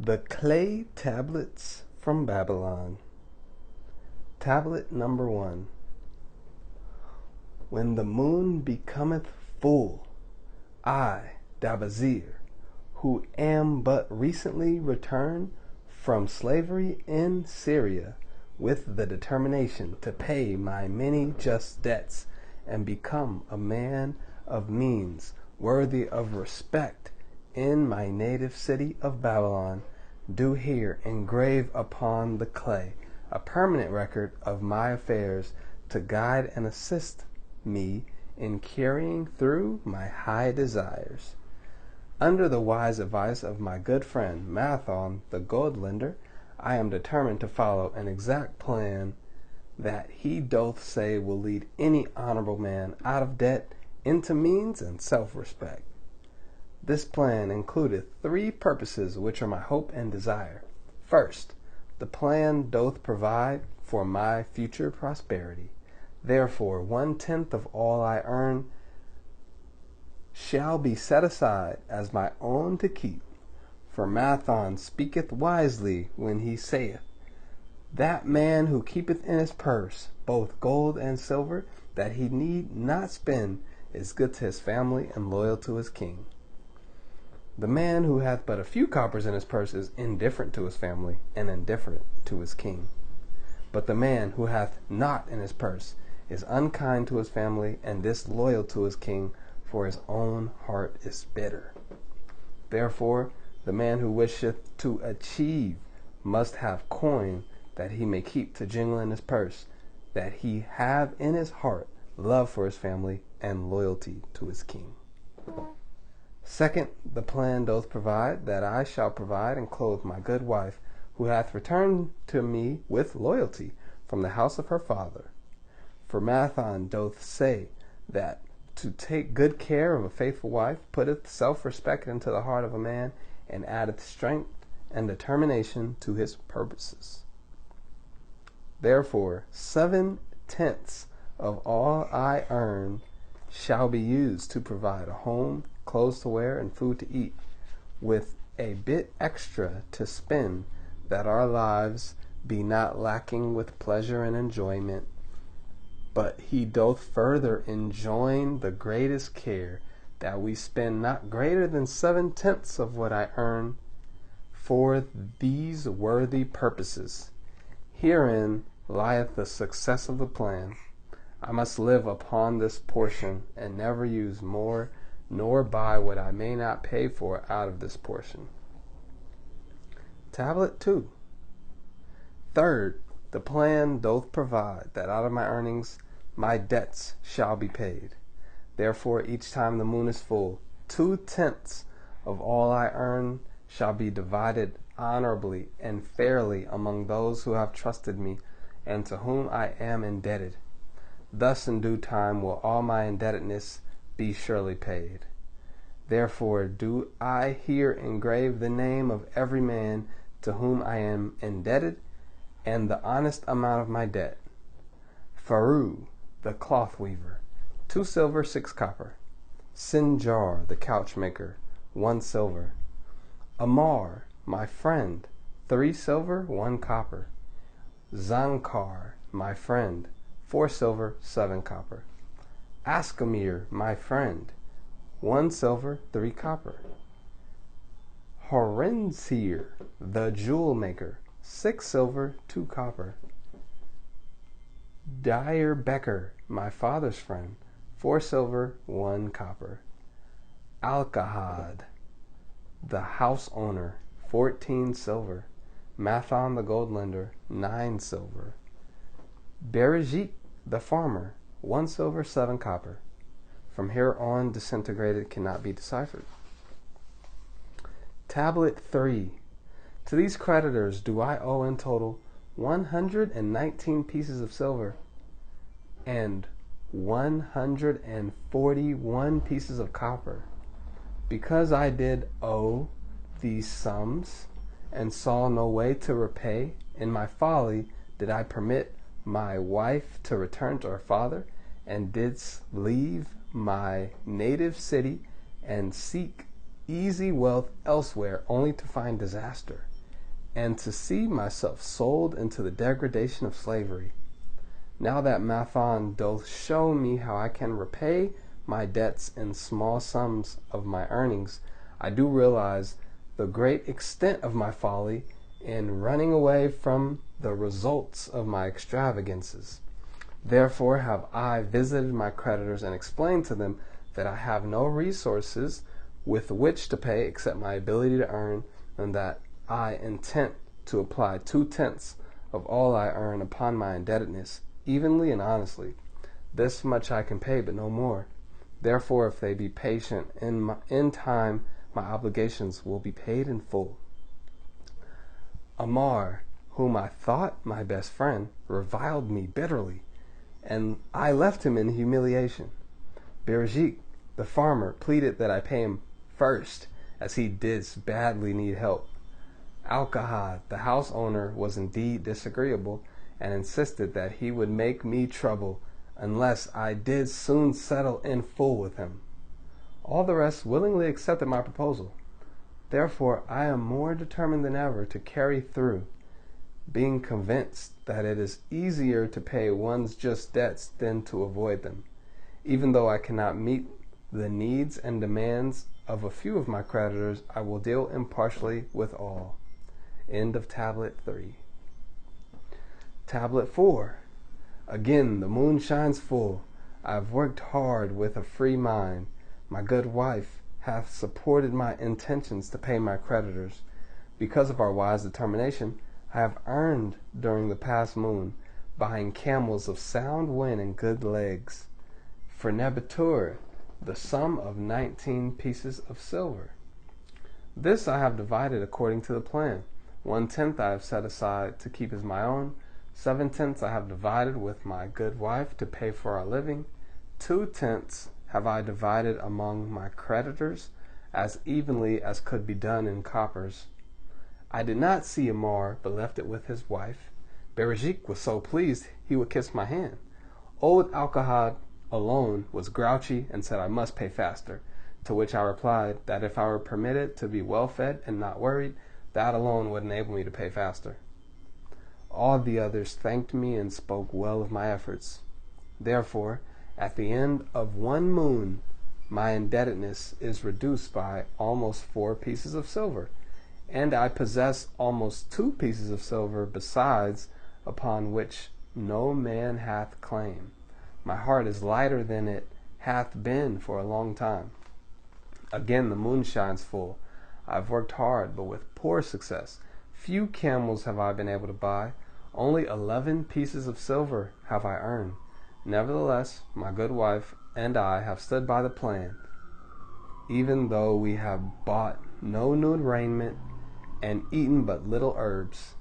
The clay tablets from Babylon. Tablet number 1. When the moon becometh full, I, Dabazir, who am but recently returned from slavery in Syria, with the determination to pay my many just debts and become a man of means worthy of respect in my native city of Babylon, do here engrave upon the clay a permanent record of my affairs to guide and assist me in carrying through my high desires. Under the wise advice of my good friend Mathon the gold lender, I am determined to follow an exact plan that he doth say will lead any honorable man out of debt into means and self-respect. This plan includeth 3 purposes which are my hope and desire. First, the plan doth provide for my future prosperity. Therefore, 1/10 of all I earn shall be set aside as my own to keep. For Mathon speaketh wisely when he saith, that man who keepeth in his purse both gold and silver, that he need not spend, is good to his family and loyal to his king. The man who hath but a few coppers in his purse is indifferent to his family and indifferent to his king. But the man who hath naught in his purse is unkind to his family and disloyal to his king, for his own heart is bitter. Therefore, the man who wisheth to achieve must have coin that he may keep to jingle in his purse, that he have in his heart love for his family and loyalty to his king. Second, the plan doth provide that I shall provide and clothe my good wife, who hath returned to me with loyalty from the house of her father. For Mathon doth say that to take good care of a faithful wife putteth self-respect into the heart of a man, and addeth strength and determination to his purposes. Therefore, 7/10 of all I earn shall be used to provide a home, clothes to wear, and food to eat, with a bit extra to spend, that our lives be not lacking with pleasure and enjoyment. But he doth further enjoin the greatest care that we spend not greater than 7/10 of what I earn for these worthy purposes. Herein lieth the success of the plan. I must live upon this portion, and never use more, nor buy what I may not pay for out of this portion. Tablet 2. Third, the plan doth provide that out of my earnings my debts shall be paid. Therefore, each time the moon is full, 2/10 of all I earn shall be divided honorably and fairly among those who have trusted me and to whom I am indebted. Thus in due time will all my indebtedness be surely paid. Therefore do I here engrave the name of every man to whom I am indebted, and the honest amount of my debt. Faru, the cloth weaver, 2 silver, 6 copper. Sinjar, the couch maker, 1 silver. Amar, my friend, 3 silver, 1 copper. Zankar, my friend, 4 silver, 7 copper. Askamir, my friend, 1 silver, 3 copper. Horensir, the jewel maker, 6 silver, 2 copper. Dyer Becker, my father's friend, 4 silver, 1 copper. Alkahad, the house owner, 14 silver. Mathon the gold lender, 9 silver. Berejit, the farmer, 1 silver, 7 copper. From here on, disintegrated cannot be deciphered. Tablet 3. To these creditors do I owe in total 119 pieces of silver and 141 pieces of copper. Because I did owe these sums and saw no way to repay, in my folly did I permit my wife to return to her father, and didst leave my native city and seek easy wealth elsewhere, only to find disaster. and to see myself sold into the degradation of slavery. Now that Mathon doth show me how I can repay my debts in small sums of my earnings, I do realize the great extent of my folly in running away from the results of my extravagances. Therefore have I visited my creditors and explained to them that I have no resources with which to pay except my ability to earn, and that I intend to apply 2/10 of all I earn upon my indebtedness, evenly and honestly. This much I can pay, but no more. Therefore, if they be patient, in time my obligations will be paid in full. Amar, whom I thought my best friend, reviled me bitterly, and I left him in humiliation. Berejik, the farmer, pleaded that I pay him first, as he did badly need help. Alkahad, the house owner, was indeed disagreeable, and insisted that he would make me trouble unless I did soon settle in full with him. All the rest willingly accepted my proposal. Therefore I am more determined than ever to carry through, being convinced that it is easier to pay one's just debts than to avoid them. Even though I cannot meet the needs and demands of a few of my creditors, I will deal impartially with all. End of Tablet 3. Tablet 4. Again, the moon shines full. I have worked hard with a free mind. My good wife hath supported my intentions to pay my creditors. Because of our wise determination, I have earned during the past moon, buying camels of sound wind and good legs, for Nebatur, the sum of 19 pieces of silver. This I have divided according to the plan. 1/10 I have set aside to keep as my own. 7/10 I have divided with my good wife to pay for our living. 2/10 have I divided among my creditors as evenly as could be done in coppers. I did not see Amar, but left it with his wife. Berejik was so pleased he would kiss my hand. Old Alkahad alone was grouchy and said I must pay faster, to which I replied that if I were permitted to be well fed and not worried, that alone would enable me to pay faster. All the others thanked me and spoke well of my efforts. Therefore, at the end of one moon, my indebtedness is reduced by almost 4 pieces of silver, and I possess almost 2 pieces of silver besides, upon which no man hath claim. My heart is lighter than it hath been for a long time. Again the moon shines full. I have worked hard, but with poor success. Few camels have I been able to buy. Only 11 pieces of silver have I earned. Nevertheless, my good wife and I have stood by the plan, even though we have bought no new raiment and eaten but little herbs.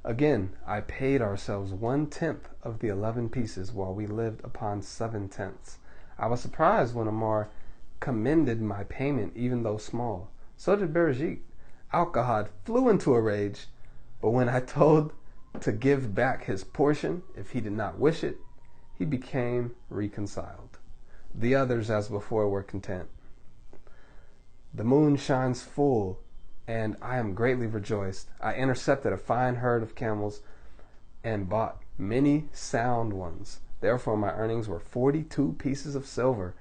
Again, I paid ourselves 1/10 of the 11 pieces, while we lived upon 7/10. I was surprised when Amar commended my payment, even though small. So did Berejik. Alkahad flew into a rage, but when I told to give back his portion if he did not wish it, he became reconciled. The others, as before, were content. The moon shines full, and I am greatly rejoiced. I intercepted a fine herd of camels and bought many sound ones. Therefore my earnings were 42 pieces of silver.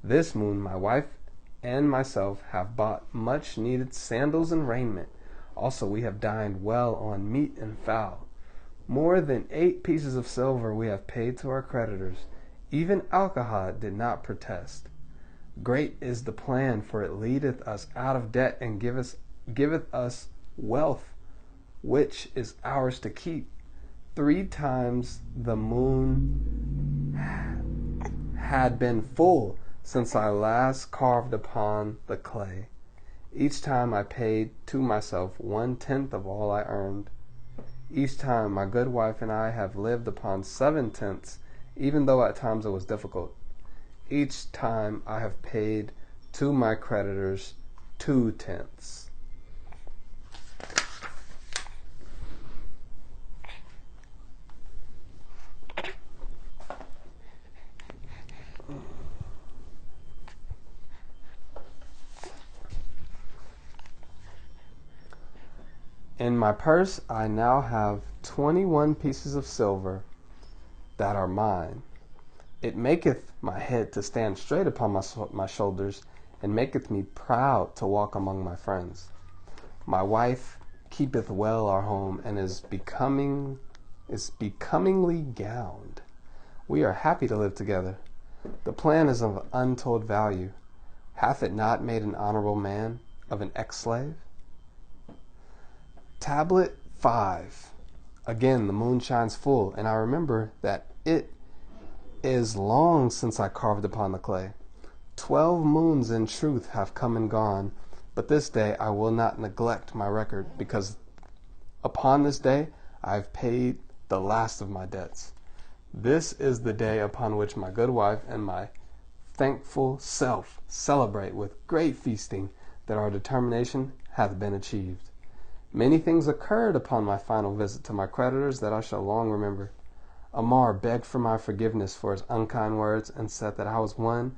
This moon my wife and myself have bought much needed sandals and raiment. Also we have dined well on meat and fowl. More than 8 pieces of silver we have paid to our creditors. Even Alkahad did not protest. Great is the plan, for it leadeth us out of debt and giveth us wealth, which is ours to keep. 3 times the moon had been full since I last carved upon the clay. Each time I paid to myself 1/10 of all I earned. Each time my good wife and I have lived upon 7/10, even though at times it was difficult. Each time I have paid to my creditors 2/10. In my purse I now have 21 pieces of silver that are mine. It maketh my head to stand straight upon my shoulders, and maketh me proud to walk among my friends. My wife keepeth well our home, and is becomingly gowned. We are happy to live together. The plan is of untold value. Hath it not made an honorable man of an ex-slave? Tablet 5. Again, the moon shines full, and I remember that it is long since I carved upon the clay. 12 moons in truth have come and gone, but this day I will not neglect my record, because upon this day I have paid the last of my debts. This is the day upon which my good wife and my thankful self celebrate with great feasting that our determination hath been achieved. Many things occurred upon my final visit to my creditors that I shall long remember. Amar begged for my forgiveness for his unkind words, and said that I was one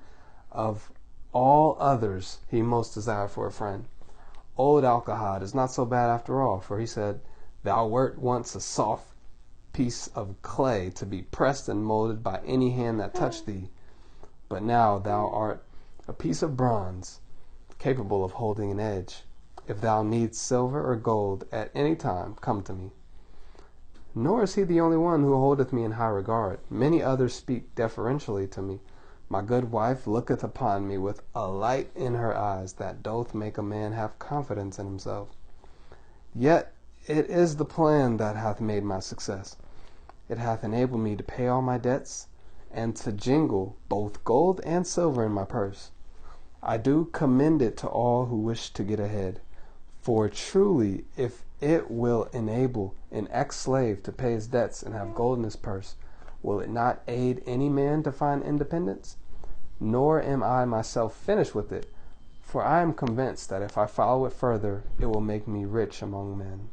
of all others he most desired for a friend. Old Alcahad is not so bad after all, for he said, "Thou wert once a soft piece of clay to be pressed and molded by any hand that touched thee, but now thou art a piece of bronze, capable of holding an edge. If thou needst silver or gold at any time, come to me." Nor is he the only one who holdeth me in high regard. Many others speak deferentially to me. My good wife looketh upon me with a light in her eyes that doth make a man have confidence in himself. Yet it is the plan that hath made my success. It hath enabled me to pay all my debts, and to jingle both gold and silver in my purse. I do commend it to all who wish to get ahead. For truly, if it will enable an ex-slave to pay his debts and have gold in his purse, will it not aid any man to find independence? Nor am I myself finished with it, for I am convinced that if I follow it further, it will make me rich among men.